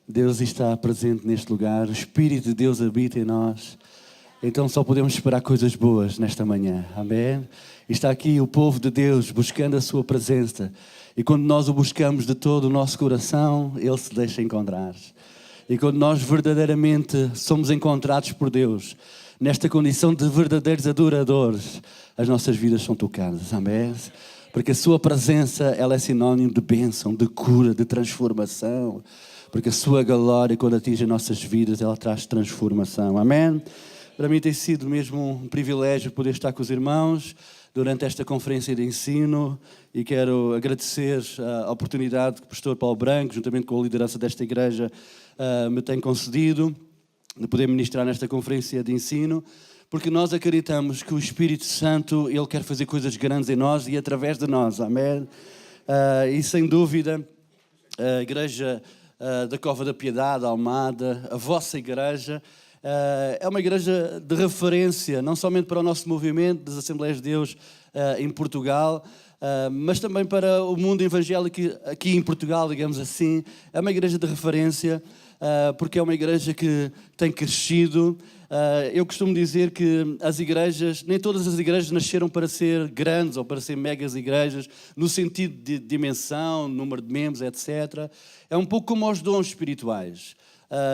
Deus está presente neste lugar, o Espírito de Deus habita em nós. Então só podemos esperar coisas boas nesta manhã, amém? Está aqui o povo de Deus buscando a sua presença. E quando nós o buscamos de todo o nosso coração, Ele se deixa encontrar. E quando nós verdadeiramente somos encontrados por Deus, nesta condição de verdadeiros adoradores, as nossas vidas são tocadas, amém? Porque a sua presença, ela é sinónimo de bênção, de cura, de transformação. Porque a sua glória, quando atinge as nossas vidas, ela traz transformação, amém? Para mim tem sido mesmo um privilégio poder estar com os irmãos durante esta conferência de ensino e quero agradecer a oportunidade que o pastor Paulo Branco, juntamente com a liderança desta igreja, me tem concedido de poder ministrar nesta conferência de ensino, porque nós acreditamos que o Espírito Santo, Ele quer fazer coisas grandes em nós e através de nós, amém? E sem dúvida, a igreja da Cova da Piedade, Almada, a vossa igreja, é uma igreja de referência, não somente para o nosso movimento das Assembleias de Deus em Portugal, mas também para o mundo evangélico aqui em Portugal, digamos assim. É uma igreja de referência, porque é uma igreja que tem crescido. Eu costumo dizer que as igrejas, nem todas as igrejas nasceram para ser grandes ou para ser megas igrejas, no sentido de dimensão, número de membros, etc. É um pouco como os dons espirituais.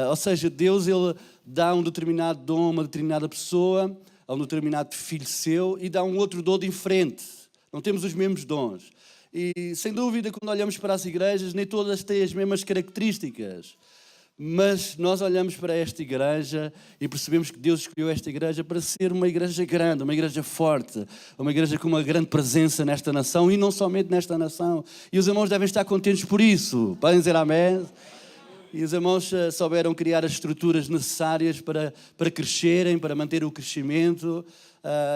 Ou seja, Deus Ele dá um determinado dom a uma determinada pessoa, a um determinado filho seu, e dá um outro dom diferente. Não temos os mesmos dons. E, sem dúvida, quando olhamos para as igrejas, nem todas têm as mesmas características. Mas nós olhamos para esta igreja e percebemos que Deus escolheu esta igreja para ser uma igreja grande, uma igreja forte, uma igreja com uma grande presença nesta nação e não somente nesta nação. E os irmãos devem estar contentes por isso. Podem dizer amém? E os irmãos souberam criar as estruturas necessárias para crescerem, para manter o crescimento.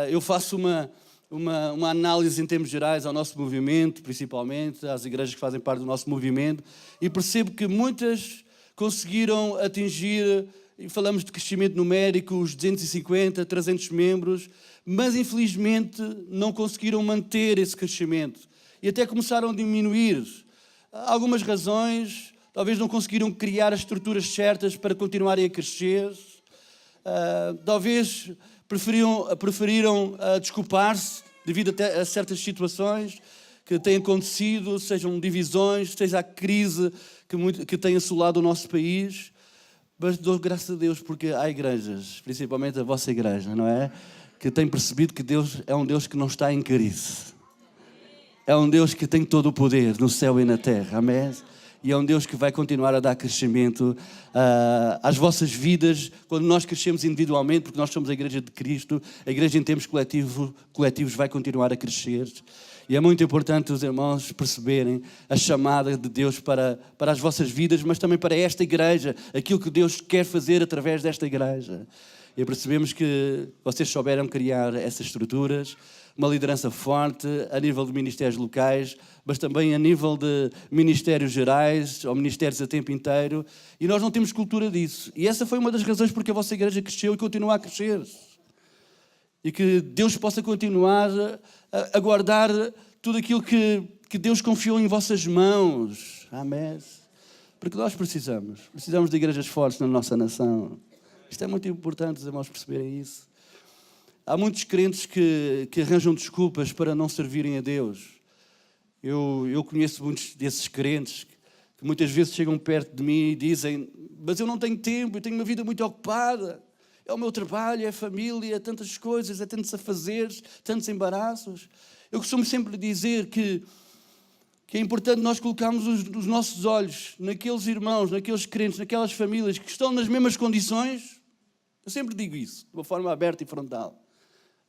Eu faço uma análise em termos gerais ao nosso movimento, principalmente às igrejas que fazem parte do nosso movimento, e percebo que muitas conseguiram atingir, e falamos de crescimento numérico, os 250, 300 membros, mas infelizmente não conseguiram manter esse crescimento e até começaram a diminuir. Há algumas razões. Talvez não conseguiram criar as estruturas certas para continuarem a crescer. Talvez preferiram desculpar-se devido a certas situações que têm acontecido, sejam divisões, seja a crise que tem assolado o nosso país. Mas dou graças a Deus porque há igrejas, principalmente a vossa igreja, não é? Que tem percebido que Deus é um Deus que não está em crise. É um Deus que tem todo o poder no céu e na terra. Amém? E é um Deus que vai continuar a dar crescimento às vossas vidas, quando nós crescemos individualmente, porque nós somos a igreja de Cristo, a igreja em termos coletivos vai continuar a crescer. E é muito importante os irmãos perceberem a chamada de Deus para as vossas vidas, mas também para esta igreja, aquilo que Deus quer fazer através desta igreja. E percebemos que vocês souberam criar essas estruturas, uma liderança forte a nível de ministérios locais, mas também a nível de ministérios gerais ou ministérios a tempo inteiro, e nós não temos cultura disso. E essa foi uma das razões porque a vossa igreja cresceu e continua a crescer. E que Deus possa continuar a guardar tudo aquilo que Deus confiou em vossas mãos. Amém? Porque nós precisamos de igrejas fortes na nossa nação. Isto é muito importante os irmãos perceberem isso. Há muitos crentes que arranjam desculpas para não servirem a Deus. Eu conheço muitos desses crentes que muitas vezes chegam perto de mim e dizem: mas eu não tenho tempo, eu tenho uma vida muito ocupada. É o meu trabalho, é a família, é tantas coisas, é tantos afazeres, tantos embaraços. Eu costumo sempre dizer que é importante nós colocarmos os nossos olhos naqueles irmãos, naqueles crentes, naquelas famílias que estão nas mesmas condições. Eu sempre digo isso, de uma forma aberta e frontal,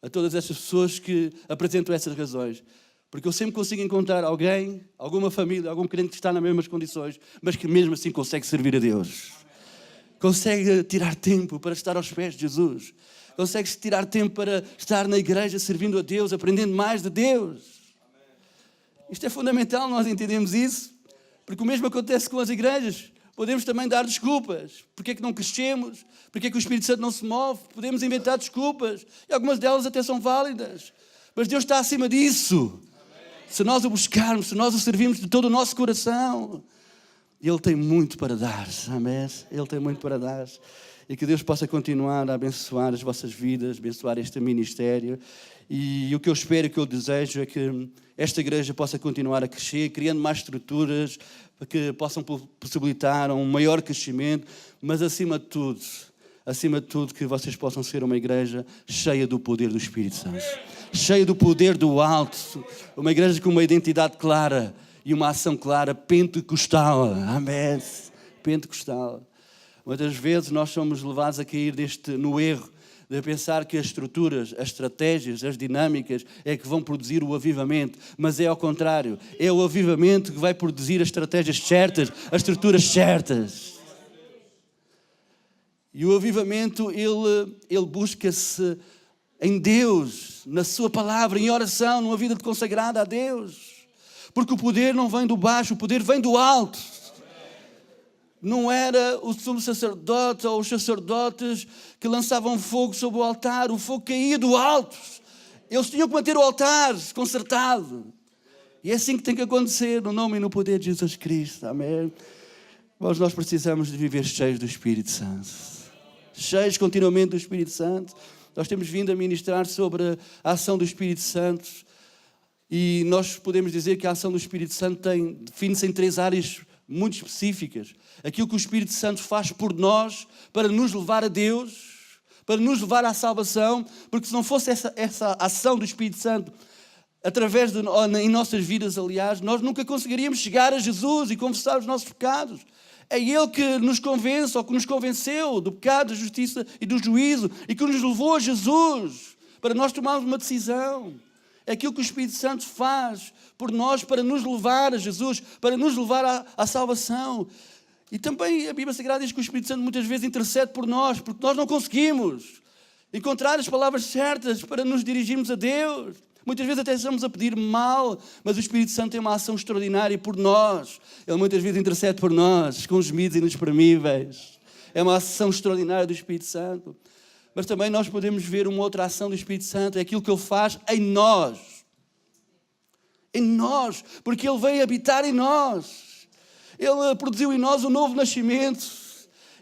a todas essas pessoas que apresentam essas razões. Porque eu sempre consigo encontrar alguém, alguma família, algum crente que está nas mesmas condições, mas que mesmo assim consegue servir a Deus. Consegue tirar tempo para estar aos pés de Jesus. Consegue tirar tempo para estar na igreja servindo a Deus, aprendendo mais de Deus. Isto é fundamental, nós entendemos isso, porque o mesmo acontece com as igrejas. Podemos também dar desculpas. Porque é que não crescemos? Porque é que o Espírito Santo não se move? Podemos inventar desculpas. E algumas delas até são válidas. Mas Deus está acima disso. Se nós o buscarmos, se nós o servirmos de todo o nosso coração. Ele tem muito para dar, amém? Ele tem muito para dar. E que Deus possa continuar a abençoar as vossas vidas, abençoar este ministério. E o que eu espero e o que eu desejo é que esta igreja possa continuar a crescer, criando mais estruturas para que possam possibilitar um maior crescimento, mas acima de tudo, que vocês possam ser uma igreja cheia do poder do Espírito Santo, cheia do poder do alto, uma igreja com uma identidade clara e uma ação clara, pentecostal, amém, pentecostal. Muitas vezes nós somos levados a cair no erro de pensar que as estruturas, as estratégias, as dinâmicas é que vão produzir o avivamento, mas é ao contrário, é o avivamento que vai produzir as estratégias certas, as estruturas certas. E o avivamento, ele busca-se em Deus, na sua palavra, em oração, numa vida consagrada a Deus. Porque o poder não vem do baixo, o poder vem do alto. Não era o sumo sacerdote ou os sacerdotes que lançavam fogo sobre o altar, o fogo caía do alto. Eles tinham que manter o altar consertado. E é assim que tem que acontecer, no nome e no poder de Jesus Cristo, amém? Mas nós precisamos de viver cheios do Espírito Santo. Cheios continuamente do Espírito Santo. Nós temos vindo a ministrar sobre a ação do Espírito Santo. E nós podemos dizer que a ação do Espírito Santo define-se em 3 áreas muito específicas. Aquilo que o Espírito Santo faz por nós para nos levar a Deus, para nos levar à salvação, porque se não fosse essa ação do Espírito Santo em nossas vidas, aliás, nós nunca conseguiríamos chegar a Jesus e confessar os nossos pecados. É Ele que nos convence, ou que nos convenceu do pecado, da justiça e do juízo, e que nos levou a Jesus para nós tomarmos uma decisão. É aquilo que o Espírito Santo faz por nós para nos levar a Jesus, para nos levar à salvação. E também a Bíblia Sagrada diz que o Espírito Santo muitas vezes intercede por nós, porque nós não conseguimos encontrar as palavras certas para nos dirigirmos a Deus. Muitas vezes até estamos a pedir mal, mas o Espírito Santo tem uma ação extraordinária por nós. Ele muitas vezes intercede por nós, com gemidos inexprimíveis. É uma ação extraordinária do Espírito Santo. Mas também nós podemos ver uma outra ação do Espírito Santo, é aquilo que Ele faz em nós. Em nós, porque Ele veio habitar em nós. Ele produziu em nós um novo nascimento.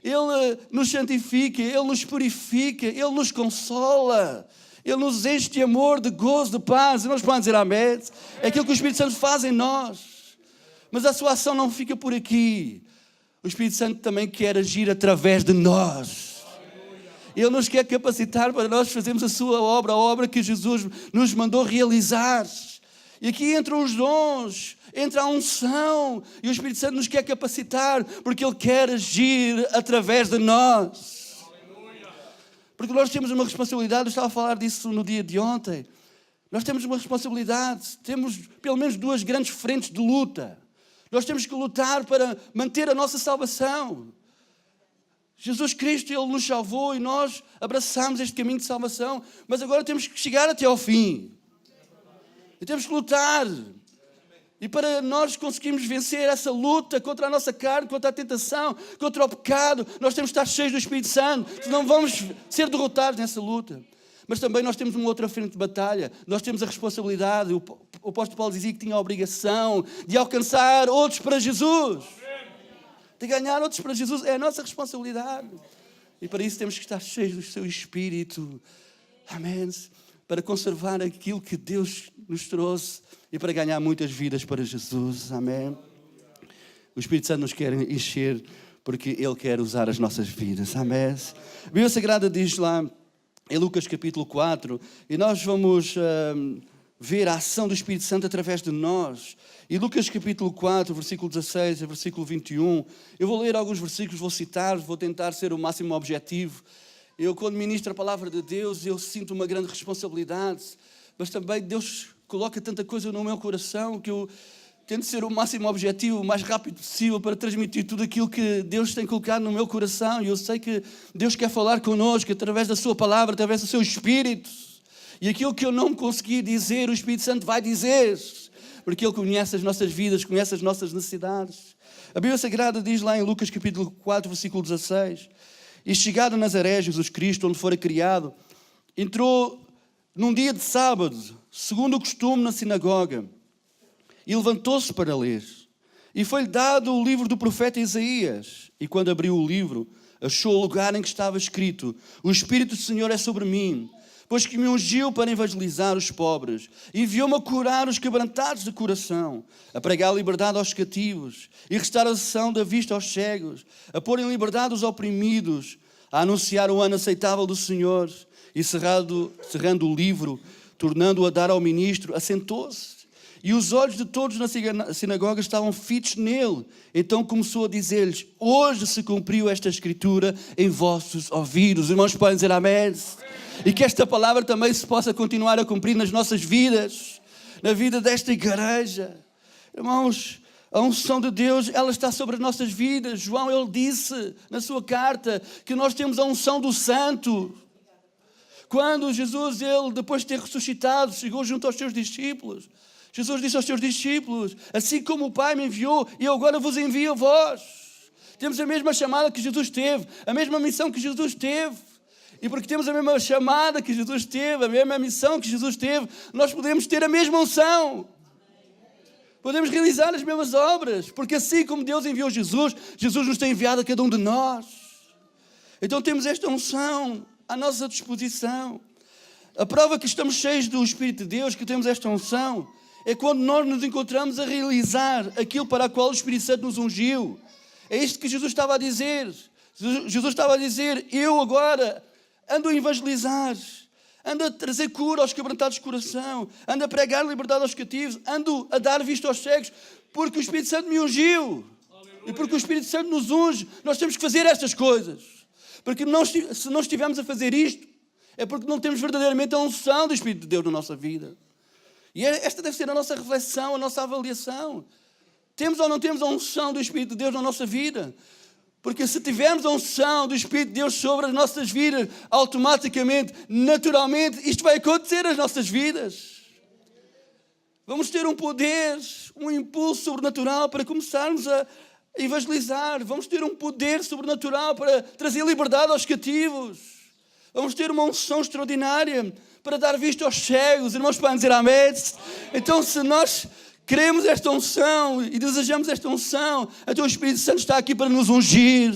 Ele nos santifica, Ele nos purifica, Ele nos consola. Ele nos enche de amor, de gozo, de paz. E nós podemos dizer amém. É aquilo que o Espírito Santo faz em nós. Mas a sua ação não fica por aqui. O Espírito Santo também quer agir através de nós. Ele nos quer capacitar para nós fazermos a sua obra, a obra que Jesus nos mandou realizar. E aqui entram os dons, entra a unção. E o Espírito Santo nos quer capacitar, porque Ele quer agir através de nós. Porque nós temos uma responsabilidade, eu estava a falar disso no dia de ontem. Nós temos uma responsabilidade, temos pelo menos 2 grandes frentes de luta. Nós temos que lutar para manter a nossa salvação. Jesus Cristo, Ele nos salvou e nós abraçamos este caminho de salvação, mas agora temos que chegar até ao fim. E temos que lutar. E para nós conseguirmos vencer essa luta contra a nossa carne, contra a tentação, contra o pecado, nós temos que estar cheios do Espírito Santo, senão vamos ser derrotados nessa luta. Mas também nós temos uma outra frente de batalha. Nós temos a responsabilidade, o apóstolo Paulo dizia que tinha a obrigação de alcançar outros para Jesus. De ganhar outros para Jesus, é a nossa responsabilidade. E para isso temos que estar cheios do seu Espírito. Amém. Para conservar aquilo que Deus nos trouxe e para ganhar muitas vidas para Jesus. Amém. O Espírito Santo nos quer encher porque Ele quer usar as nossas vidas. Amém. A Bíblia Sagrada diz lá em Lucas capítulo 4, e nós vamos ver a ação do Espírito Santo através de nós. E Lucas capítulo 4, versículo 16 a versículo 21, eu vou ler alguns versículos, vou citar, vou tentar ser o máximo objetivo. Eu, quando ministro a palavra de Deus, eu sinto uma grande responsabilidade, mas também Deus coloca tanta coisa no meu coração que eu tento ser o máximo objetivo, o mais rápido possível para transmitir tudo aquilo que Deus tem colocado no meu coração. E eu sei que Deus quer falar connosco através da sua palavra, através do seu Espírito. E aquilo que eu não consegui dizer, o Espírito Santo vai dizer, porque Ele conhece as nossas vidas, conhece as nossas necessidades. A Bíblia Sagrada diz lá em Lucas capítulo 4, versículo 16, e chegado a Nazaré, Jesus Cristo, onde fora criado, entrou num dia de sábado, segundo o costume, na sinagoga, e levantou-se para ler. E foi-lhe dado o livro do profeta Isaías. E quando abriu o livro, achou o lugar em que estava escrito: o Espírito do Senhor é sobre mim, pois que me ungiu para evangelizar os pobres, e enviou-me a curar os quebrantados de coração, a pregar a liberdade aos cativos e restauração da vista aos cegos, a pôr em liberdade os oprimidos, a anunciar o ano aceitável do Senhor. E cerrando o livro, tornando-o a dar ao ministro, assentou-se. E os olhos de todos na sinagoga estavam fitos nele. Então começou a dizer-lhes: hoje se cumpriu esta escritura em vossos ouvidos. Os irmãos podem dizer amém? E que esta palavra também se possa continuar a cumprir nas nossas vidas, na vida desta igreja. Irmãos, a unção de Deus, ela está sobre as nossas vidas. João, ele disse na sua carta que nós temos a unção do Santo. Quando Jesus, ele, depois de ter ressuscitado, chegou junto aos seus discípulos, Jesus disse aos seus discípulos: assim como o Pai me enviou, eu agora vos envio a vós. Temos a mesma chamada que Jesus teve, a mesma missão que Jesus teve. E porque temos a mesma chamada que Jesus teve, a mesma missão que Jesus teve, nós podemos ter a mesma unção. Podemos realizar as mesmas obras, porque assim como Deus enviou Jesus, Jesus nos tem enviado a cada um de nós. Então temos esta unção à nossa disposição. A prova que estamos cheios do Espírito de Deus, que temos esta unção, é quando nós nos encontramos a realizar aquilo para o qual o Espírito Santo nos ungiu. É isto que Jesus estava a dizer. Jesus estava a dizer: eu agora ando a evangelizar, ando a trazer cura aos quebrantados de coração, ando a pregar liberdade aos cativos, ando a dar vista aos cegos, porque o Espírito Santo me ungiu. E porque o Espírito Santo nos unge, nós temos que fazer estas coisas. Porque se não estivermos a fazer isto, é porque não temos verdadeiramente a unção do Espírito de Deus na nossa vida. E esta deve ser a nossa reflexão, a nossa avaliação. Temos ou não temos a unção do Espírito de Deus na nossa vida? Porque se tivermos a unção do Espírito de Deus sobre as nossas vidas, automaticamente, naturalmente, isto vai acontecer nas nossas vidas. Vamos ter um poder, um impulso sobrenatural para começarmos a evangelizar. Vamos ter um poder sobrenatural para trazer liberdade aos cativos. Vamos ter uma unção extraordinária para dar vista aos cegos. Os irmãos podem dizer amém? Então, se nós queremos esta unção e desejamos esta unção, então o Espírito Santo está aqui para nos ungir.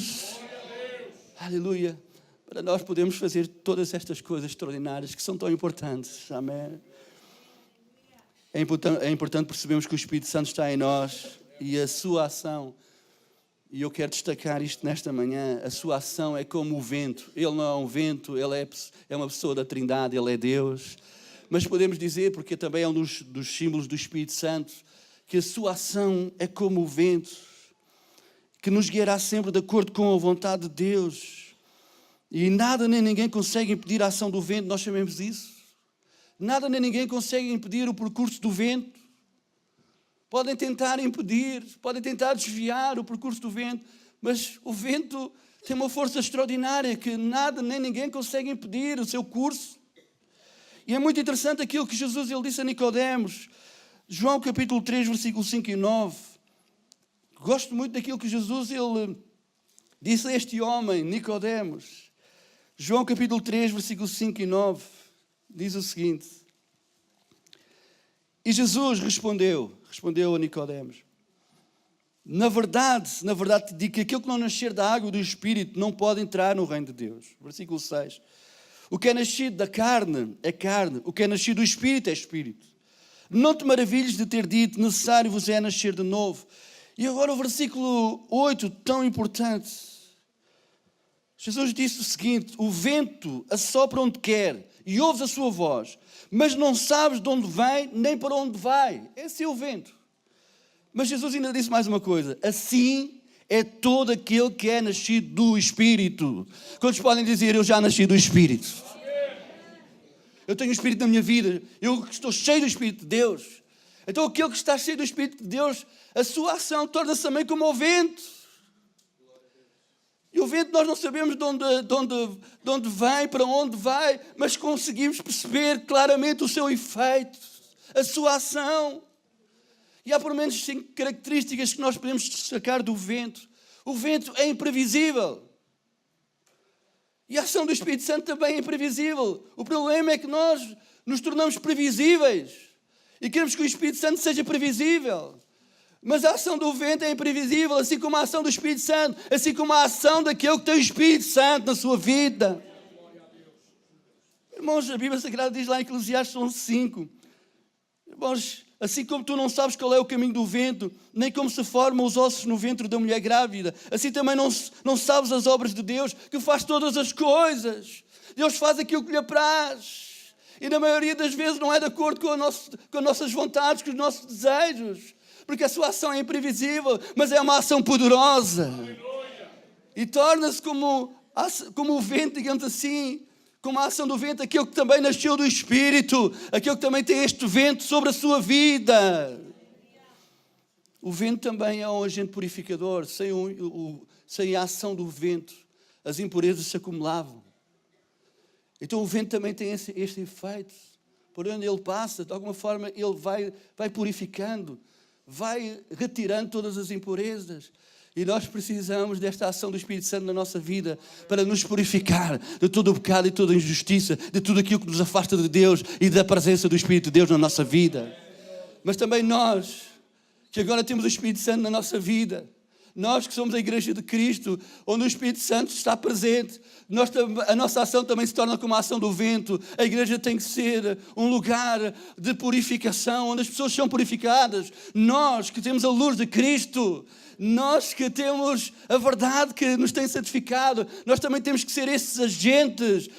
Aleluia. Para nós podermos fazer todas estas coisas extraordinárias que são tão importantes. Amém. É importante percebermos que o Espírito Santo está em nós e a sua ação. E eu quero destacar isto nesta manhã: a sua ação é como o vento. Ele não é um vento, ele é uma pessoa da Trindade, ele é Deus. Mas podemos dizer, porque também é um dos símbolos do Espírito Santo, que a sua ação é como o vento, que nos guiará sempre de acordo com a vontade de Deus. E nada nem ninguém consegue impedir a ação do vento, nós chamamos isso. Nada nem ninguém consegue impedir o percurso do vento. Podem tentar impedir, podem tentar desviar o percurso do vento, mas o vento tem uma força extraordinária que nada nem ninguém consegue impedir o seu curso. E é muito interessante aquilo que Jesus ele disse a Nicodemos. João capítulo 3, versículos 5 e 9. Gosto muito daquilo que Jesus ele disse a este homem, Nicodemos. João capítulo 3, versículos 5 e 9. Diz o seguinte: e Jesus respondeu a Nicodemos: na verdade te digo que aquele que não nascer da água e do Espírito não pode entrar no reino de Deus. Versículo 6. O que é nascido da carne é carne, o que é nascido do Espírito é Espírito. Não te maravilhes de ter dito: necessário vos é nascer de novo. E agora o versículo 8, tão importante. Jesus disse o seguinte: o vento assopra onde quer e ouves a sua voz, mas não sabes de onde vem nem para onde vai. Esse é o vento. Mas Jesus ainda disse mais uma coisa: assim é todo aquele que é nascido do Espírito. Quantos podem dizer: eu já nasci do Espírito? Eu tenho o Espírito na minha vida, eu estou cheio do Espírito de Deus. Então aquele que está cheio do Espírito de Deus, a sua ação torna-se também como o vento. E o vento nós não sabemos de onde vem, para onde vai, mas conseguimos perceber claramente o seu efeito, a sua ação. E há pelo menos 5 características que nós podemos destacar do vento. O vento é imprevisível. E a ação do Espírito Santo também é imprevisível. O problema é que nós nos tornamos previsíveis. E queremos que o Espírito Santo seja previsível. Mas a ação do vento é imprevisível, assim como a ação do Espírito Santo, assim como a ação daquele que tem o Espírito Santo na sua vida. Irmãos, a Bíblia Sagrada diz lá em Eclesiastes 11:5. Irmãos, assim como tu não sabes qual é o caminho do vento, nem como se formam os ossos no ventre da mulher grávida, assim também não sabes as obras de Deus, que faz todas as coisas. Deus faz aquilo que lhe apraz. E na maioria das vezes não é de acordo com as nossas vontades, com os nossos desejos. Porque a sua ação é imprevisível, mas é uma ação poderosa. E torna-se como o vento, digamos assim, como a ação do vento, aquele que também nasceu do Espírito, aquele que também tem este vento sobre a sua vida. O vento também é um agente purificador. Sem a ação do vento, as impurezas se acumulavam. Então o vento também tem este efeito. Por onde ele passa, de alguma forma, ele vai purificando, vai retirando todas as impurezas. E nós precisamos desta ação do Espírito Santo na nossa vida para nos purificar de todo o pecado e toda a injustiça, de tudo aquilo que nos afasta de Deus e da presença do Espírito de Deus na nossa vida. Mas também nós, que agora temos o Espírito Santo na nossa vida, nós que somos a Igreja de Cristo, onde o Espírito Santo está presente, a nossa ação também se torna como a ação do vento. A igreja tem que ser um lugar de purificação, onde as pessoas são purificadas. Nós que temos a luz de Cristo, nós que temos a verdade que nos tem santificado, nós também temos que ser esses agentes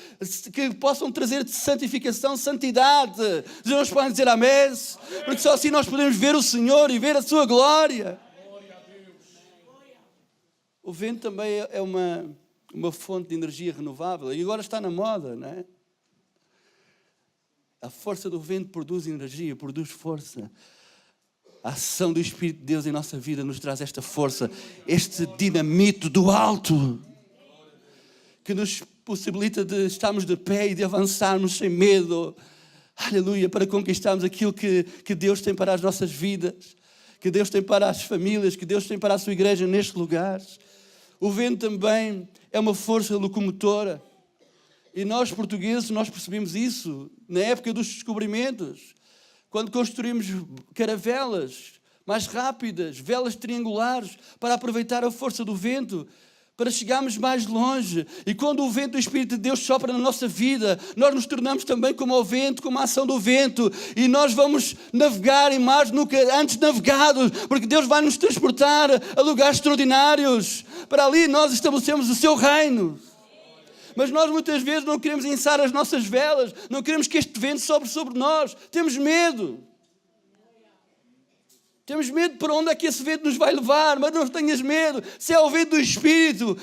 que possam trazer santificação, santidade. Os irmãos podem dizer amém? Porque só assim nós podemos ver o Senhor e ver a sua glória. O vento também é uma fonte de energia renovável e agora está na moda, não é? A força do vento produz energia, produz força. A ação do Espírito de Deus em nossa vida nos traz esta força, este dinamite do alto, que nos possibilita de estarmos de pé e de avançarmos sem medo. Aleluia, para conquistarmos aquilo que Deus tem para as nossas vidas, que Deus tem para as famílias, que Deus tem para a sua igreja neste lugar. O vento também é uma força locomotora. E nós, portugueses, nós percebemos isso na época dos descobrimentos. Quando construímos caravelas mais rápidas, velas triangulares, para aproveitar a força do vento, para chegarmos mais longe. E quando o vento do Espírito de Deus sopra na nossa vida, nós nos tornamos também como o vento, como a ação do vento. E nós vamos navegar em mares nunca antes navegados, porque Deus vai nos transportar a lugares extraordinários. Para ali nós estabelecemos o seu reino. Mas nós muitas vezes não queremos ençar as nossas velas, não queremos que este vento sobre nós. Temos medo. Temos medo para onde é que esse vento nos vai levar, mas não tenhas medo. Se é o vento do Espírito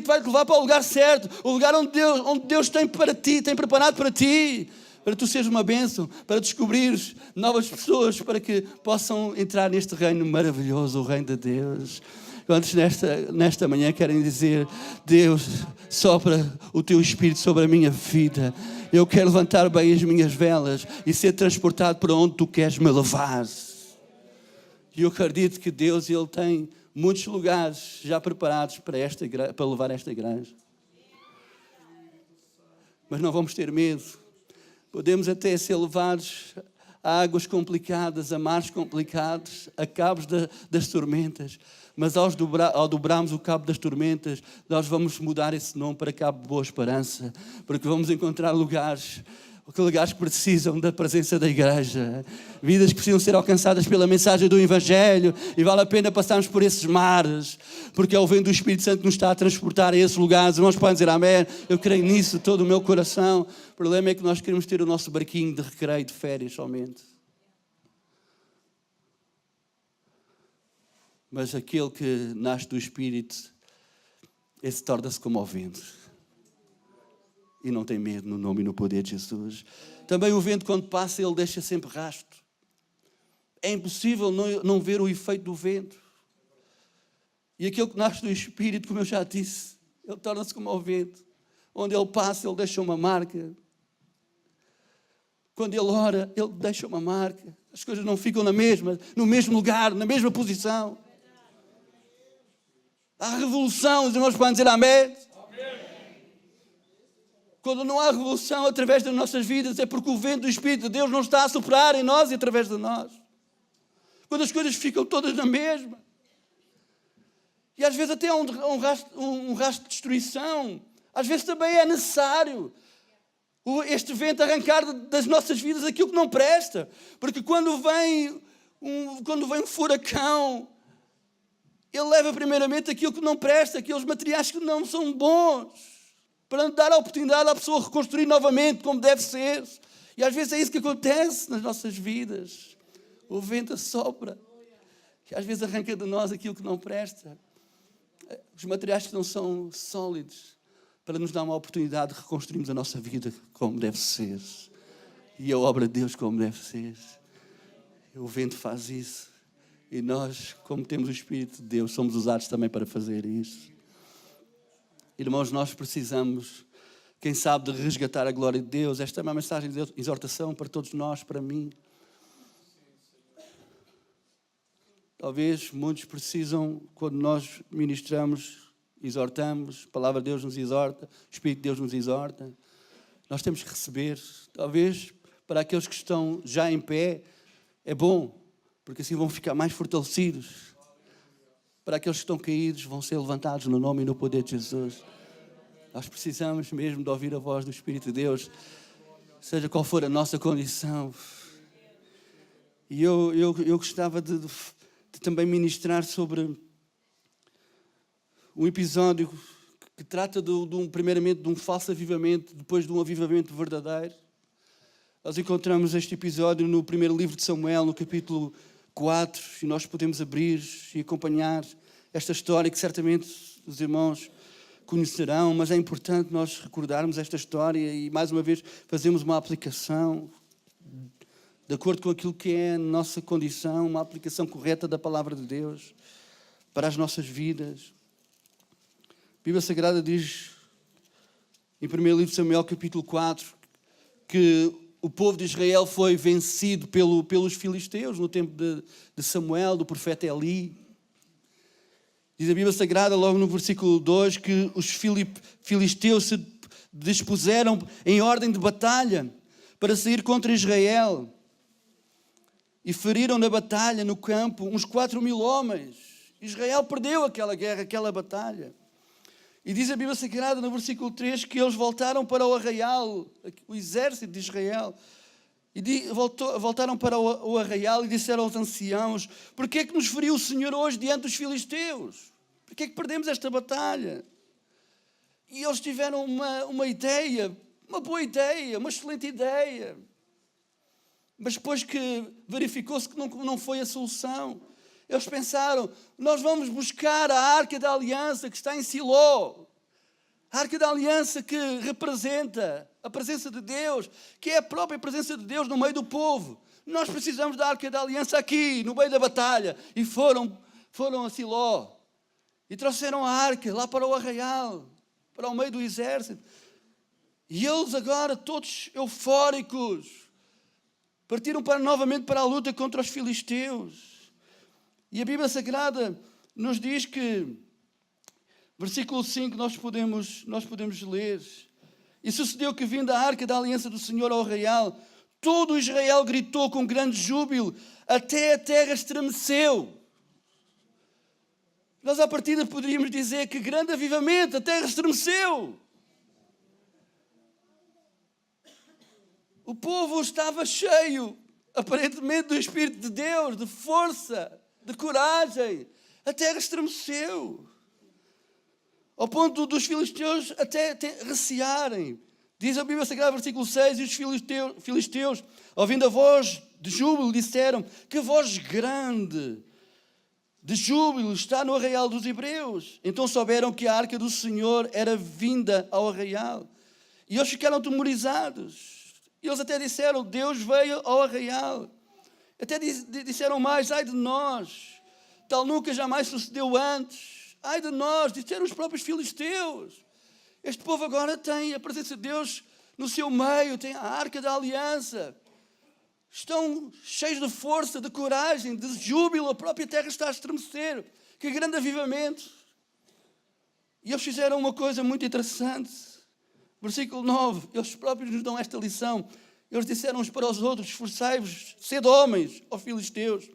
vai te levar para o lugar certo, o lugar onde Deus tem para ti, tem preparado para ti, para tu seres uma bênção, para descobrires novas pessoas, para que possam entrar neste reino maravilhoso, o reino de Deus. Quantos nesta manhã querem dizer: Deus, sopra o teu Espírito sobre a minha vida. Eu quero levantar bem as minhas velas e ser transportado para onde tu queres me levar. E eu acredito que Deus, Ele tem muitos lugares já preparados para levar esta igreja. Mas não vamos ter medo. Podemos até ser levados a águas complicadas, a mares complicados, a cabos das tormentas. Mas ao dobrarmos o cabo das tormentas, nós vamos mudar esse nome para Cabo de Boa Esperança, porque vamos encontrar lugares que precisam da presença da igreja, vidas que precisam ser alcançadas pela mensagem do Evangelho, e vale a pena passarmos por esses mares, porque é o vento do Espírito Santo que nos está a transportar a esses lugares. Irmãos podem dizer amém, eu creio nisso de todo o meu coração. O problema é que nós queremos ter o nosso barquinho de recreio, de férias somente. Mas aquele que nasce do Espírito, esse torna-se como o vento. E não tem medo no nome e no poder de Jesus. Também o vento, quando passa, ele deixa sempre rastro. É impossível não ver o efeito do vento. E aquele que nasce do Espírito, como eu já disse, ele torna-se como o vento. Onde ele passa, ele deixa uma marca. Quando ele ora, ele deixa uma marca. As coisas não ficam no mesmo lugar, na mesma posição. Há revolução, os irmãos podem dizer amém. Quando não há revolução através das nossas vidas, é porque o vento do Espírito de Deus não está a soprar em nós e através de nós. quando as coisas ficam todas na mesma. E às vezes até há um rastro de destruição. Às vezes também é necessário este vento arrancar das nossas vidas aquilo que não presta. Porque quando vem um furacão, ele leva primeiramente aquilo que não presta, aqueles materiais que não são bons, para dar a oportunidade à pessoa reconstruir novamente como deve ser. E às vezes é isso que acontece nas nossas vidas. O vento assopra e às vezes arranca de nós aquilo que não presta. Os materiais que não são sólidos, para nos dar uma oportunidade de reconstruirmos a nossa vida como deve ser. E a obra de Deus como deve ser. O vento faz isso. E nós, como temos o Espírito de Deus, somos usados também para fazer isso. Irmãos, nós precisamos, quem sabe, de resgatar a glória de Deus. Esta é uma mensagem de exortação para todos nós, para mim. Talvez muitos precisam, quando nós ministramos, exortamos, a palavra de Deus nos exorta, o Espírito de Deus nos exorta. Nós temos que receber. Talvez, para aqueles que estão já em pé, é bom, porque assim vão ficar mais fortalecidos. Para aqueles que estão caídos, vão ser levantados no nome e no poder de Jesus. Nós precisamos mesmo de ouvir a voz do Espírito de Deus, seja qual for a nossa condição. E eu gostava de também ministrar sobre um episódio que trata primeiramente de um falso avivamento, depois de um avivamento verdadeiro. Nós encontramos este episódio no primeiro livro de Samuel, no capítulo 4, e nós podemos abrir e acompanhar esta história que certamente os irmãos conhecerão, mas é importante nós recordarmos esta história e mais uma vez fazermos uma aplicação de acordo com aquilo que é a nossa condição, uma aplicação correta da palavra de Deus para as nossas vidas. A Bíblia Sagrada diz, em 1 livro de Samuel, capítulo 4, que o povo de Israel foi vencido pelos filisteus no tempo de Samuel, do profeta Eli. Diz a Bíblia Sagrada, logo no versículo 2, que os filisteus se dispuseram em ordem de batalha para sair contra Israel. E feriram na batalha, no campo, uns 4.000 homens. Israel perdeu aquela guerra, aquela batalha. E diz a Bíblia Sagrada, no versículo 3, que eles voltaram para o arraial, o exército de Israel. E voltaram para o arraial e disseram aos anciãos: porquê é que nos feriu o Senhor hoje diante dos filisteus? Porquê é que perdemos esta batalha? E eles tiveram uma ideia, uma boa ideia, uma excelente ideia. Mas depois que verificou-se que não foi a solução, eles pensaram: nós vamos buscar a Arca da Aliança que está em Siló. A Arca da Aliança que representa a presença de Deus, que é a própria presença de Deus no meio do povo. Nós precisamos da Arca da Aliança aqui, no meio da batalha. E foram a Siló e trouxeram a Arca lá para o arraial, para o meio do exército. E eles agora, todos eufóricos, partiram novamente para a luta contra os filisteus. E a Bíblia Sagrada nos diz que, versículo 5, nós podemos ler: e sucedeu que, vindo a Arca da Aliança do Senhor ao arraial, todo Israel gritou com grande júbilo, até a terra estremeceu. Nós à partida poderíamos dizer que grande avivamento, a terra estremeceu. O povo estava cheio, aparentemente, do Espírito de Deus, de força, de coragem. A terra estremeceu. Ao ponto dos filisteus até recearem. Diz a Bíblia Sagrada, versículo 6, e os filisteus, ouvindo a voz de júbilo, disseram: que voz grande de júbilo está no arraial dos hebreus. Então souberam que a arca do Senhor era vinda ao arraial. E eles ficaram atemorizados. E eles até disseram: Deus veio ao arraial. Até disseram mais: ai de nós, tal nunca jamais sucedeu antes. Ai de nós, disseram os próprios filisteus. Este povo agora tem a presença de Deus no seu meio, tem a Arca da Aliança. Estão cheios de força, de coragem, de júbilo, a própria terra está a estremecer. Que grande avivamento. E eles fizeram uma coisa muito interessante. Versículo 9, eles próprios nos dão esta lição. Eles disseram uns para os outros: esforçai-vos, sede homens, ó filisteus,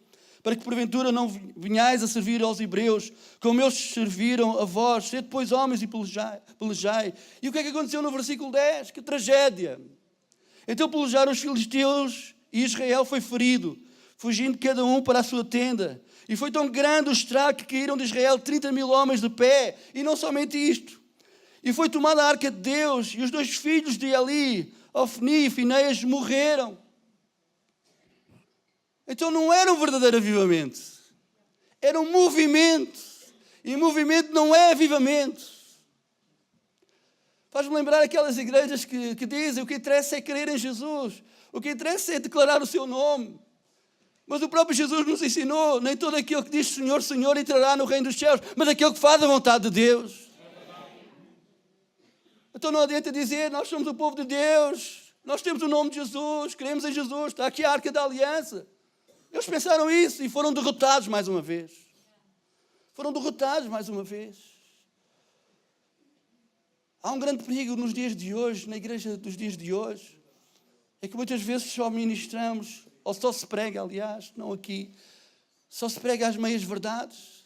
para que porventura não venhais a servir aos hebreus, como eles serviram a vós, sede depois homens e pelejai. E o que é que aconteceu no versículo 10? Que tragédia! Então pelejaram os filisteus e Israel foi ferido, fugindo cada um para a sua tenda. E foi tão grande o estrago que caíram de Israel 30.000 homens de pé. E não somente isto. E foi tomada a arca de Deus, e os 2 filhos de Eli, Ofni e Finéias, morreram. Então não era um verdadeiro avivamento. Era um movimento. E movimento não é avivamento. Faz-me lembrar aquelas igrejas que dizem o que interessa é crer em Jesus. O que interessa é declarar o seu nome. Mas o próprio Jesus nos ensinou, nem todo aquele que diz Senhor, Senhor entrará no reino dos céus, mas aquele que faz a vontade de Deus. Então não adianta dizer, nós somos o povo de Deus, nós temos o nome de Jesus, cremos em Jesus, está aqui a Arca da Aliança. Eles pensaram isso e foram derrotados mais uma vez. Foram derrotados mais uma vez. Há um grande perigo nos dias de hoje, na igreja dos dias de hoje, é que muitas vezes só ministramos, ou só se prega, aliás, não aqui, só se prega as meias verdades.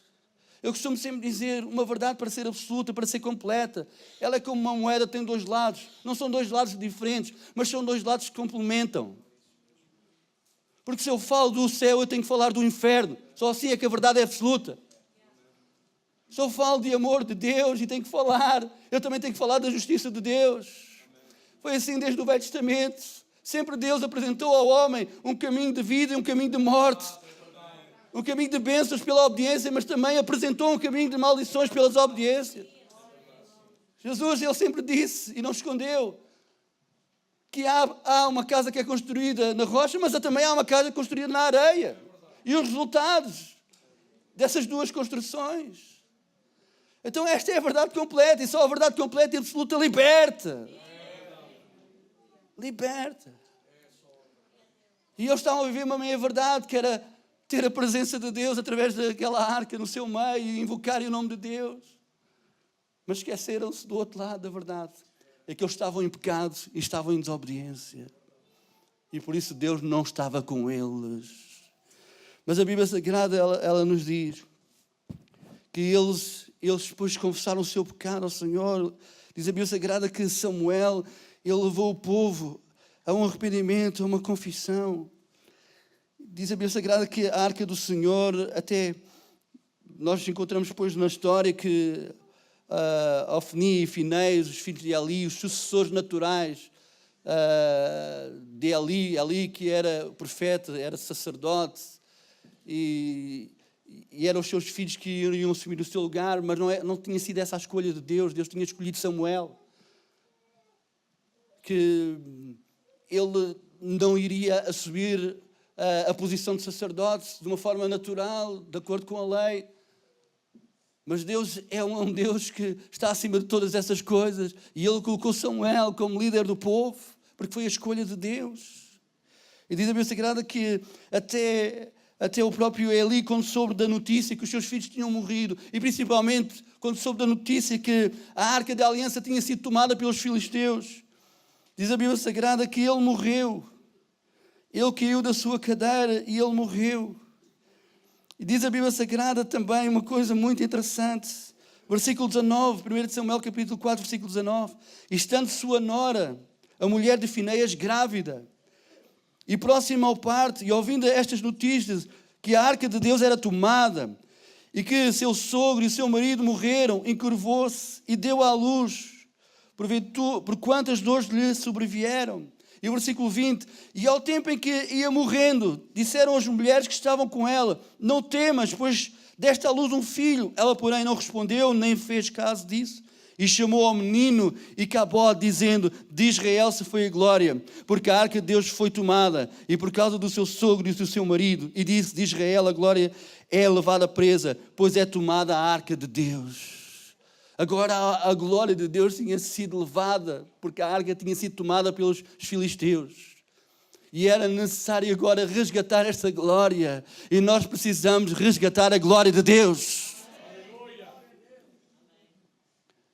Eu costumo sempre dizer, uma verdade para ser absoluta, para ser completa, ela é como uma moeda, tem 2 lados. Não são 2 lados diferentes, mas são 2 lados que complementam. Porque se eu falo do céu, eu tenho que falar do inferno. Só assim é que a verdade é absoluta. Se eu falo de amor de Deus e tenho que falar, eu também tenho que falar da justiça de Deus. Foi assim desde o Velho Testamento. Sempre Deus apresentou ao homem um caminho de vida e um caminho de morte. Um caminho de bênçãos pela obediência, mas também apresentou um caminho de maldições pela desobediência. Jesus, ele sempre disse, e não escondeu, que há uma casa que é construída na rocha, mas também há uma casa construída na areia. E os resultados dessas 2 construções. Então esta é a verdade completa, e só a verdade completa e absoluta liberta. Liberta. E eles estavam a viver uma meia-verdade, que era ter a presença de Deus através daquela arca no seu meio e invocarem o nome de Deus. Mas esqueceram-se do outro lado da verdade. É que eles estavam em pecado e estavam em desobediência. E por isso Deus não estava com eles. Mas a Bíblia Sagrada, ela nos diz que eles depois confessaram o seu pecado ao Senhor. Diz a Bíblia Sagrada que Samuel, ele levou o povo a um arrependimento, a uma confissão. Diz a Bíblia Sagrada que a arca do Senhor, até nós encontramos depois na história que Ofni e Finéias, os filhos de Eli, os sucessores naturais de Eli que era profeta, era sacerdote, e eram os seus filhos que iriam assumir o seu lugar, mas não tinha sido essa a escolha de Deus. Deus tinha escolhido Samuel, que ele não iria assumir a posição de sacerdote de uma forma natural, de acordo com a lei. Mas Deus é um Deus que está acima de todas essas coisas. E Ele colocou Samuel como líder do povo, porque foi a escolha de Deus. E diz a Bíblia Sagrada que até o próprio Eli, quando soube da notícia que os seus filhos tinham morrido, e principalmente quando soube da notícia que a Arca da Aliança tinha sido tomada pelos filisteus, diz a Bíblia Sagrada que ele morreu. Ele caiu da sua cadeira e ele morreu. E diz a Bíblia Sagrada também uma coisa muito interessante. Versículo 19, 1 Samuel capítulo 4, versículo 19. E estando sua nora, a mulher de Finéias, grávida, e próxima ao parto, e ouvindo estas notícias, que a arca de Deus era tomada, e que seu sogro e seu marido morreram, encurvou-se e deu à luz, por quantas dores lhe sobrevieram. E o versículo 20, e ao tempo em que ia morrendo, disseram as mulheres que estavam com ela, não temas, pois deste à luz um filho. Ela, porém, não respondeu, nem fez caso disso. E chamou ao menino Icabode, dizendo, de Israel se foi a glória, porque a arca de Deus foi tomada, e por causa do seu sogro e do seu marido. E disse, de Israel a glória é levada presa, pois é tomada a arca de Deus. Agora a glória de Deus tinha sido levada, porque a arca tinha sido tomada pelos filisteus. E era necessário agora resgatar esta glória. E nós precisamos resgatar a glória de Deus.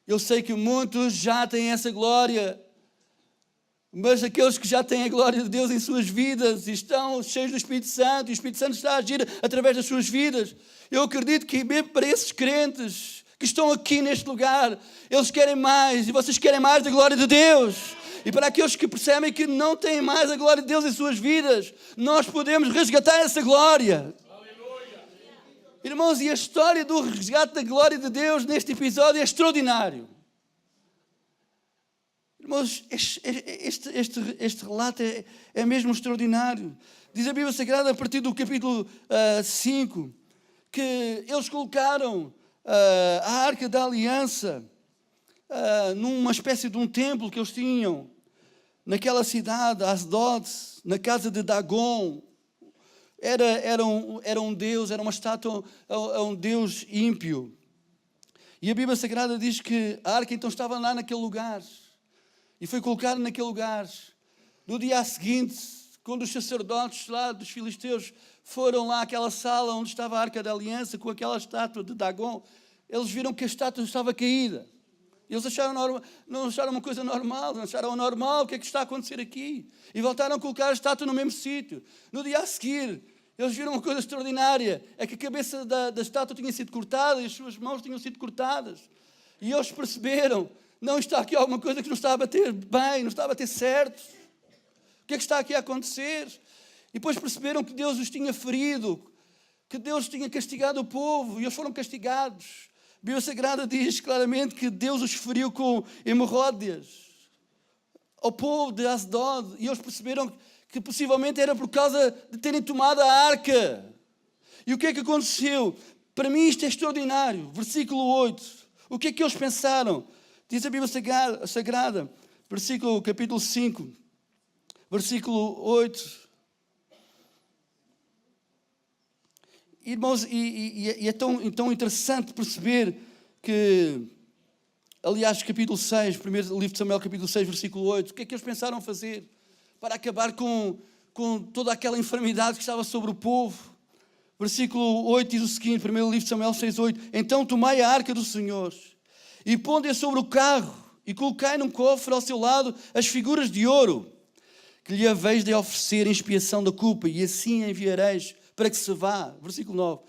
Eu sei que muitos já têm essa glória, Mas aqueles que já têm a glória de Deus em suas vidas e estão cheios do Espírito Santo, e o Espírito Santo está a agir através das suas vidas, eu acredito que mesmo para esses crentes que estão aqui neste lugar, eles querem mais, e vocês querem mais da glória de Deus. E para aqueles que percebem que não têm mais a glória de Deus em suas vidas, nós podemos resgatar essa glória. Aleluia. Irmãos, e a história do resgate da glória de Deus neste episódio é extraordinário. Irmãos, este relato é mesmo extraordinário. Diz a Bíblia Sagrada, a partir do capítulo 5, que eles colocaram a Arca da Aliança numa espécie de um templo que eles tinham naquela cidade, Asdod, na casa de Dagon. Era um deus, era uma estátua a um deus ímpio. E a Bíblia Sagrada diz que a arca então estava lá naquele lugar. E foi colocado naquele lugar. No dia seguinte, quando os sacerdotes lá dos filisteus foram lá àquela sala onde estava a Arca da Aliança, com aquela estátua de Dagon, eles viram que a estátua estava caída. Eles não acharam uma coisa normal, não acharam anormal, o que é que está a acontecer aqui? E voltaram a colocar a estátua no mesmo sítio. No dia a seguir, eles viram uma coisa extraordinária, é que a cabeça da estátua tinha sido cortada e as suas mãos tinham sido cortadas. E eles perceberam, não, está aqui alguma coisa que não está a bater bem, não está a bater certo. O que é que está aqui a acontecer? E depois perceberam que Deus os tinha ferido, que Deus tinha castigado o povo, e eles foram castigados. A Bíblia Sagrada diz claramente que Deus os feriu com hemorróidas ao povo de Asdod, e eles perceberam que possivelmente era por causa de terem tomado a arca. E o que é que aconteceu? Para mim isto é extraordinário. Versículo 8. O que é que eles pensaram? Diz a Bíblia Sagrada, capítulo 5, versículo 8. Irmãos, e é tão interessante perceber que, aliás, capítulo 6, primeiro livro de Samuel, capítulo 6, versículo 8, o que é que eles pensaram fazer para acabar com toda aquela enfermidade que estava sobre o povo? Versículo 8 diz o seguinte, primeiro livro de Samuel 6, 8. Então tomai a arca do Senhor e ponde-a sobre o carro e colocai num cofre ao seu lado as figuras de ouro que lhe haveis de oferecer em expiação da culpa, e assim a enviareis para que se vá. Versículo 9.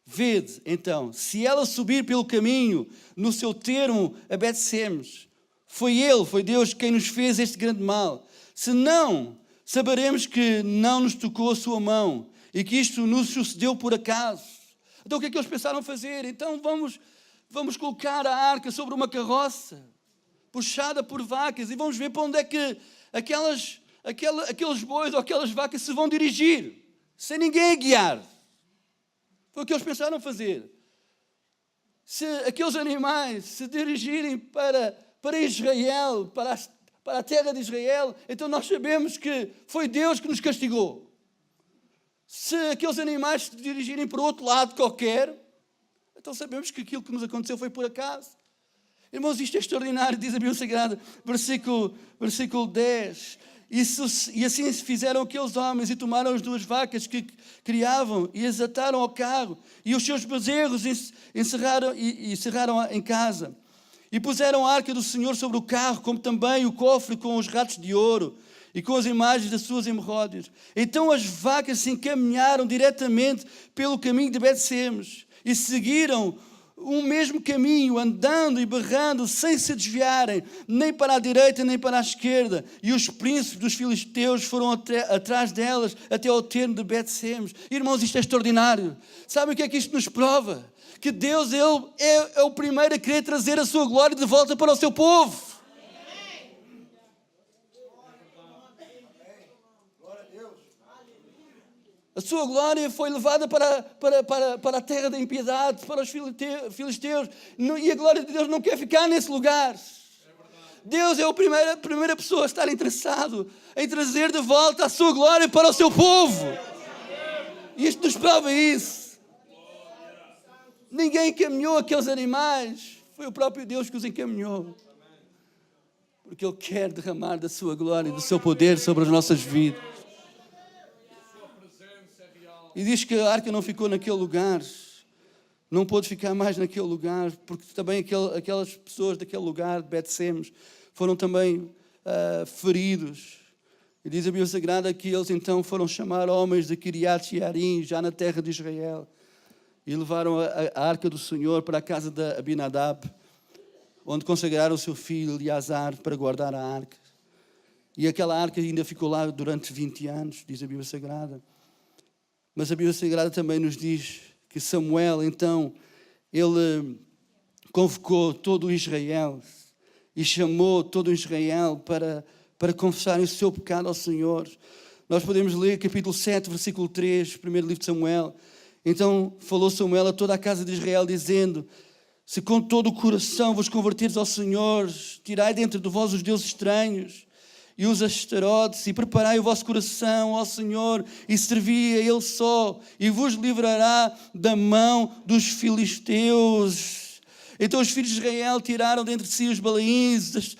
Vede, então, se ela subir pelo caminho no seu termo a Bet-Semes, foi Deus quem nos fez este grande mal. Se não, saberemos que não nos tocou a sua mão e que isto nos sucedeu por acaso. Então o que é que eles pensaram fazer? Então vamos colocar a arca sobre uma carroça puxada por vacas e vamos ver para onde é que aqueles bois ou aquelas vacas se vão dirigir, sem ninguém a guiar. Foi o que eles pensaram fazer. Se aqueles animais se dirigirem para Israel, para a terra de Israel, então nós sabemos que foi Deus que nos castigou. Se aqueles animais se dirigirem para outro lado qualquer, então sabemos que aquilo que nos aconteceu foi por acaso. Irmãos, isto é extraordinário, diz a Bíblia Sagrada, versículo 10. E assim se fizeram aqueles homens e tomaram as duas vacas que criavam e as ataram ao carro e os seus bezerros encerraram em casa. E puseram a arca do Senhor sobre o carro, como também o cofre com os ratos de ouro e com as imagens das suas hemorróidas. Então as vacas se encaminharam diretamente pelo caminho de Bet-Semes e seguiram o mesmo caminho, andando e berrando, sem se desviarem, nem para a direita, nem para a esquerda. E os príncipes dos filisteus foram atrás delas, até ao termo de Bet-Semes. Irmãos, isto é extraordinário. Sabem o que é que isto nos prova? Que Deus é o primeiro a querer trazer a sua glória de volta para o seu povo. A sua glória foi levada para a terra da impiedade, para os filisteus. E a glória de Deus não quer ficar nesse lugar. Deus é a primeira pessoa a estar interessado em trazer de volta a sua glória para o seu povo. E isto nos prova isso. Ninguém encaminhou aqueles animais. Foi o próprio Deus que os encaminhou. Porque Ele quer derramar da sua glória e do seu poder sobre as nossas vidas. E diz que a arca não ficou naquele lugar, não pôde ficar mais naquele lugar, porque também aquelas pessoas daquele lugar, de Bet-Semes, foram também feridos. E diz a Bíblia Sagrada que eles então foram chamar homens de Kiriat Jearim, já na terra de Israel, e levaram a arca do Senhor para a casa de Abinadab, onde consagraram o seu filho Eleazar para guardar a arca. E aquela arca ainda ficou lá durante 20 anos, diz a Bíblia Sagrada. Mas a Bíblia Sagrada também nos diz que Samuel, então, ele convocou todo o Israel e chamou todo o Israel para confessarem o seu pecado ao Senhor. Nós podemos ler capítulo 7, versículo 3, primeiro livro de Samuel. Então falou Samuel a toda a casa de Israel, dizendo: se com todo o coração vos converteres ao Senhor, tirai dentre de vós os deuses estranhos e os astarotes, e preparai o vosso coração ao Senhor, e servi a Ele só, e vos livrará da mão dos filisteus. Então os filhos de Israel tiraram dentre si os balaíns, os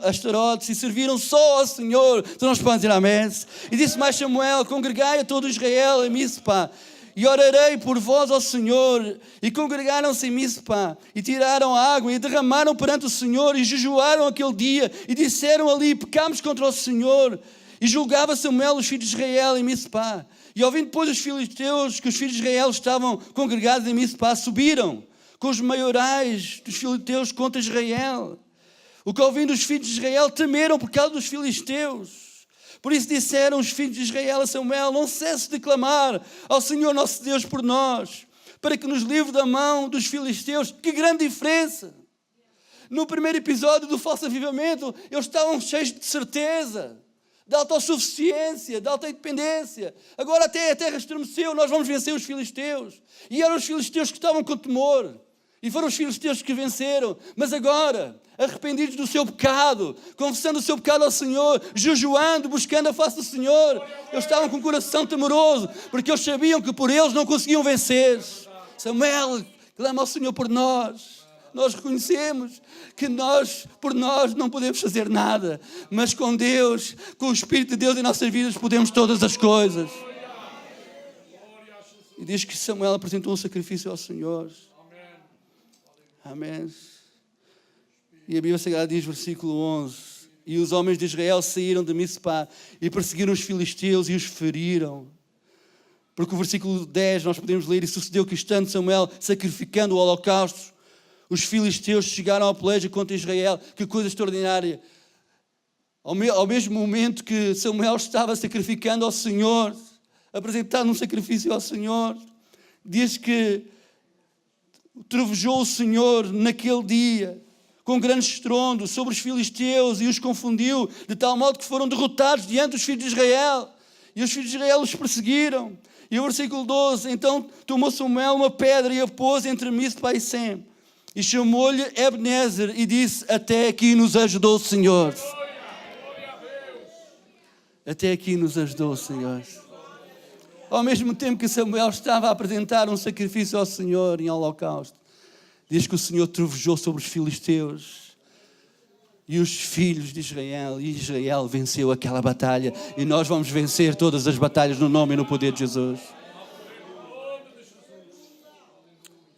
astarotes, e serviram só ao Senhor. Então nós podemos dizer amém. E disse mais Samuel: congregai a todo Israel em Mispa, e orarei por vós ao Senhor. E congregaram-se em Mispa, e tiraram a água, e derramaram perante o Senhor, e jejuaram aquele dia, e disseram ali: pecámos contra o Senhor. E julgava Samuel os filhos de Israel em Mispa. E ouvindo depois os filisteus que os filhos de Israel estavam congregados em Mispa, subiram com os maiorais dos filisteus contra Israel. O que ouvindo os filhos de Israel temeram por causa dos filisteus. Por isso disseram os filhos de Israel a Samuel: não cesse de clamar ao Senhor nosso Deus por nós, para que nos livre da mão dos filisteus. Que grande diferença! No primeiro episódio do falso avivamento, eles estavam cheios de certeza, de autossuficiência, de alta independência. Agora até a terra estremeceu, nós vamos vencer os filisteus. E eram os filisteus que estavam com temor. E foram os filisteus que venceram. Mas agora, arrependidos do seu pecado, confessando o seu pecado ao Senhor, jejuando, buscando a face do Senhor, eles estavam com o coração temoroso, porque eles sabiam que por eles não conseguiam vencer. Samuel, clama ao Senhor por nós. Nós reconhecemos que por nós não podemos fazer nada, mas com Deus, com o Espírito de Deus em nossas vidas, podemos todas as coisas. E diz que Samuel apresentou um sacrifício ao Senhor. Amém. E a Bíblia Sagrada diz, versículo 11: e os homens de Israel saíram de Mispa e perseguiram os filisteus e os feriram. Porque o versículo 10 nós podemos ler: e sucedeu que, estando Samuel sacrificando o holocausto, os filisteus chegaram à peleja contra Israel. Que coisa extraordinária! Ao mesmo momento que Samuel estava sacrificando ao Senhor, apresentando um sacrifício ao Senhor, diz que trovejou o Senhor naquele dia com grande estrondo sobre os filisteus e os confundiu, de tal modo que foram derrotados diante dos filhos de Israel. E os filhos de Israel os perseguiram. E o versículo 12: então tomou Samuel uma pedra e a pôs entre Mispa e Sem, e chamou-lhe Ebenezer, e disse: até aqui nos ajudou o Senhor. Até aqui nos ajudou o Senhor. Ao mesmo tempo que Samuel estava a apresentar um sacrifício ao Senhor em holocausto, diz que o Senhor trovejou sobre os filisteus e os filhos de Israel, e Israel venceu aquela batalha, e nós vamos vencer todas as batalhas no nome e no poder de Jesus.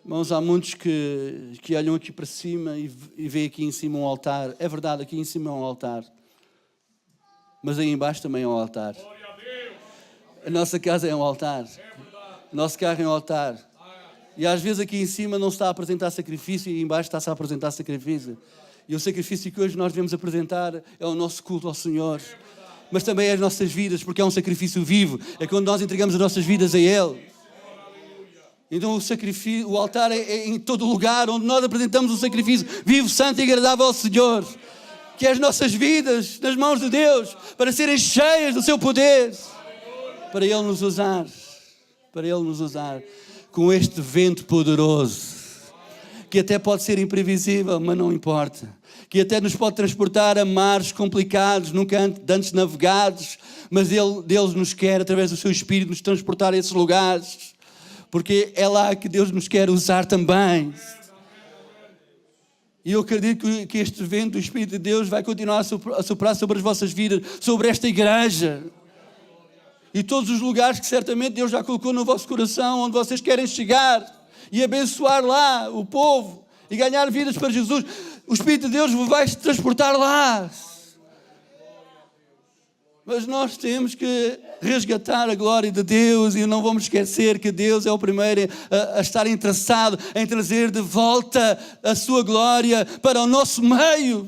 Irmãos, há muitos que olham aqui para cima e veem aqui em cima um altar. É verdade, aqui em cima é um altar, mas aí embaixo também é um altar. A nossa casa é um altar, o nosso carro é um altar. E às vezes aqui em cima não se está a apresentar sacrifício, e embaixo está-se a apresentar sacrifício. E o sacrifício que hoje nós devemos apresentar é o nosso culto ao Senhor, mas também é as nossas vidas, porque é um sacrifício vivo. É quando nós entregamos as nossas vidas a Ele. Então o altar é em todo lugar onde nós apresentamos o sacrifício vivo, santo e agradável ao Senhor, que é as nossas vidas nas mãos de Deus, para serem cheias do seu poder, para Ele nos usar, com este vento poderoso, que até pode ser imprevisível, mas não importa, que até nos pode transportar a mares complicados, nunca antes navegados, mas Deus nos quer, através do seu Espírito, nos transportar a esses lugares, porque é lá que Deus nos quer usar também. E eu acredito que este vento do Espírito de Deus vai continuar a soprar sobre as vossas vidas, sobre esta igreja, e todos os lugares que certamente Deus já colocou no vosso coração, onde vocês querem chegar e abençoar lá o povo e ganhar vidas para Jesus. O Espírito de Deus vai se transportar lá. Mas nós temos que resgatar a glória de Deus e não vamos esquecer que Deus é o primeiro a estar interessado em trazer de volta a sua glória para o nosso meio.